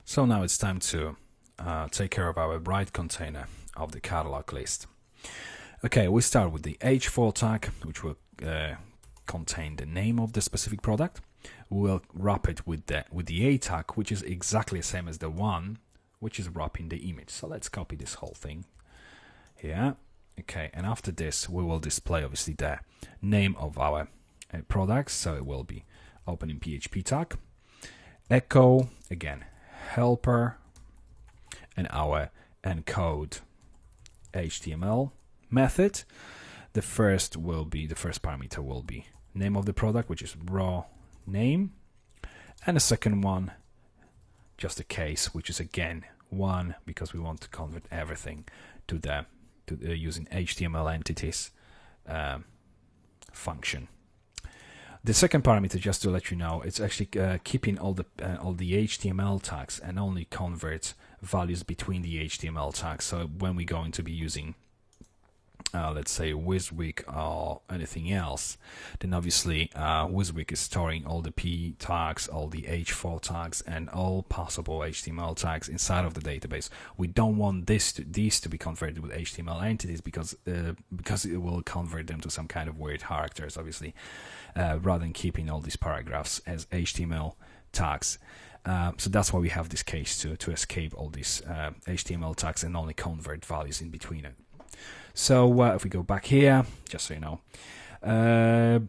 So now it's time to take care of our write container of the catalog list. Okay, we start with the h4 tag, which will contain the name of the specific product. We'll wrap it with the a tag, which is exactly the same as the one which is wrapping the image. So let's copy this whole thing here. Okay, and after this we will display obviously the name of our products. So it will be opening PHP tag, echo again helper, and our encode HTML method. The first parameter will be name of the product, which is raw name, and the second one just a case, which is again one, because we want to convert everything to the using HTML entities function. The second parameter, just to let you know, it's actually keeping all the HTML tags and only converts values between the HTML tags. So when we're going to be using let's say WYSIWYG or anything else, then obviously WYSIWYG is storing all the P tags, all the H4 tags, and all possible HTML tags inside of the database. We don't want these to be converted with HTML entities because it will convert them to some kind of weird characters, obviously, rather than keeping all these paragraphs as HTML tags. So that's why we have this case to escape all these HTML tags and only convert values in between it. So if we go back here, just so you know,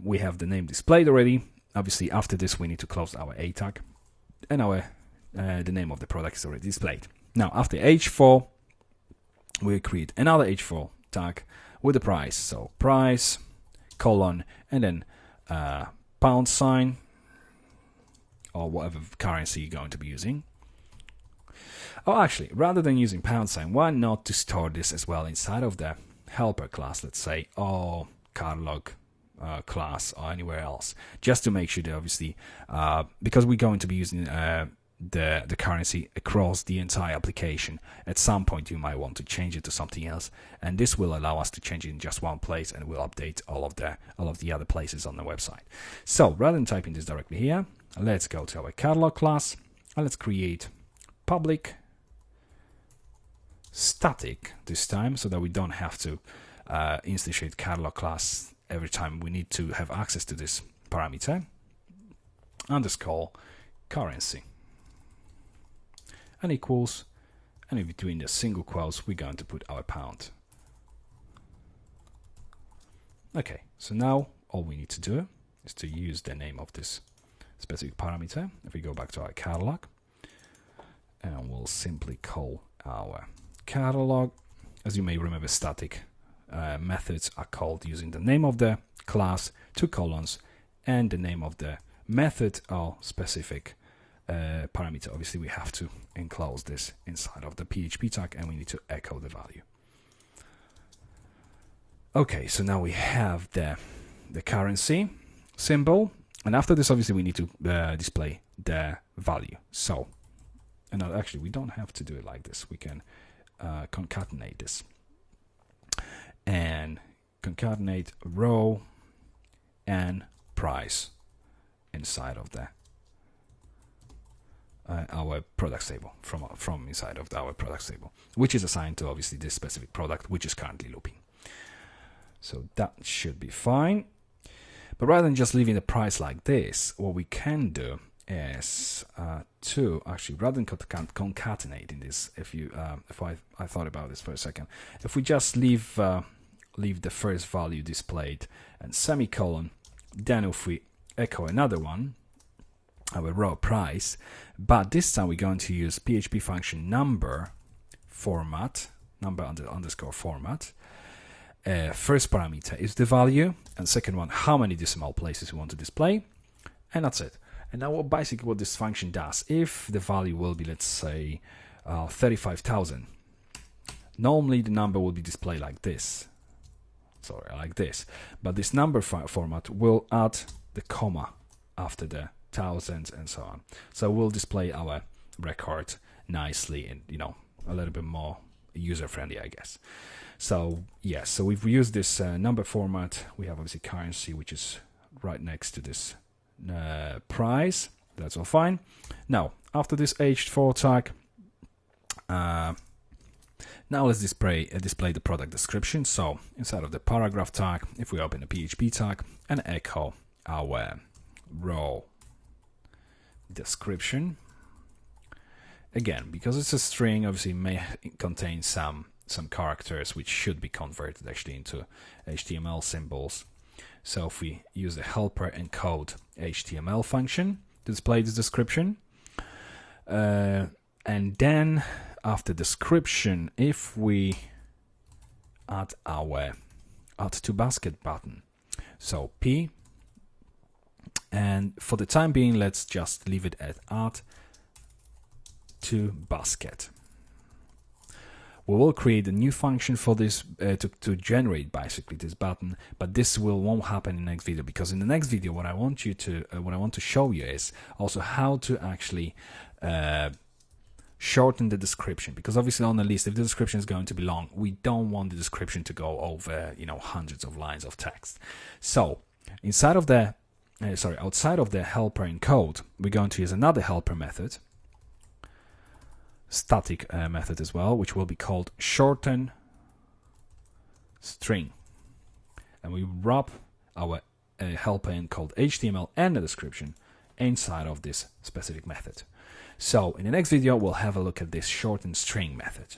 we have the name displayed already. Obviously, after this, we need to close our A tag, and the name of the product is already displayed. Now, after H4, we create another H4 tag with the price. So price, colon, and then pound sign, or whatever currency you're going to be using. Oh, actually, rather than using pound sign, why not to store this as well inside of the helper class, let's say, or catalog class, or anywhere else, just to make sure that obviously, because we're going to be using the currency across the entire application, at some point you might want to change it to something else, and this will allow us to change it in just one place, and we'll update all of the other places on the website. So rather than typing this directly here, let's go to our catalog class and let's create public static this time, so that we don't have to instantiate catalog class every time we need to have access to this parameter, underscore currency, and equals, and in between the single quotes we're going to put our pound. Okay, so now all we need to do is to use the name of this specific parameter. If we go back to our catalog, and we'll simply call our catalog. As you may remember, static methods are called using the name of the class, 2 colons, and the name of the method or specific parameter. Obviously, we have to enclose this inside of the PHP tag, and we need to echo the value. Okay, so now we have the currency symbol, and after this, obviously, we need to display the value. So, and actually, we don't have to do it like this. We can concatenate this and concatenate row and price inside of the our products table from inside of our products table, which is assigned to obviously this specific product, which is currently looping. So that should be fine. But rather than just leaving the price like this, what we can do is to actually, rather than concatenating this, if I thought about this for a second, if we just leave the first value displayed and semicolon, then if we echo another one, our raw price, but this time we're going to use PHP function number format, underscore format. First parameter is the value, and second one, how many decimal places we want to display, and that's it. And now basically what this function does, if the value will be, let's say, 35,000, normally the number will be displayed like this. Sorry, like this. But this number format will add the comma after the thousands and so on. So we'll display our record nicely and, a little bit more user-friendly, I guess. So, yes, so we've used this number format. We have obviously currency, which is right next to this price. That's all fine. Now, after this h4 tag, now let's display the product description. So inside of the paragraph tag, if we open the PHP tag and echo our row description, again, because it's a string, obviously it may contain some characters which should be converted actually into HTML symbols. So if we use the helper encode HTML function to display this description, and then after description, if we add our add to basket button, so P, and for the time being, let's just leave it at add to basket. We will create a new function for this to generate basically this button, but this won't happen in the next video, because in the next video what I want to show you is also how to actually shorten the description, because obviously on the list, if the description is going to be long, we don't want the description to go over hundreds of lines of text. So inside of the outside of the helper encode, we're going to use another helper method, static method as well, which will be called shorten string, and we wrap our helper encode HTML and the description inside of this specific method. So in the next video we'll have a look at this shorten string method.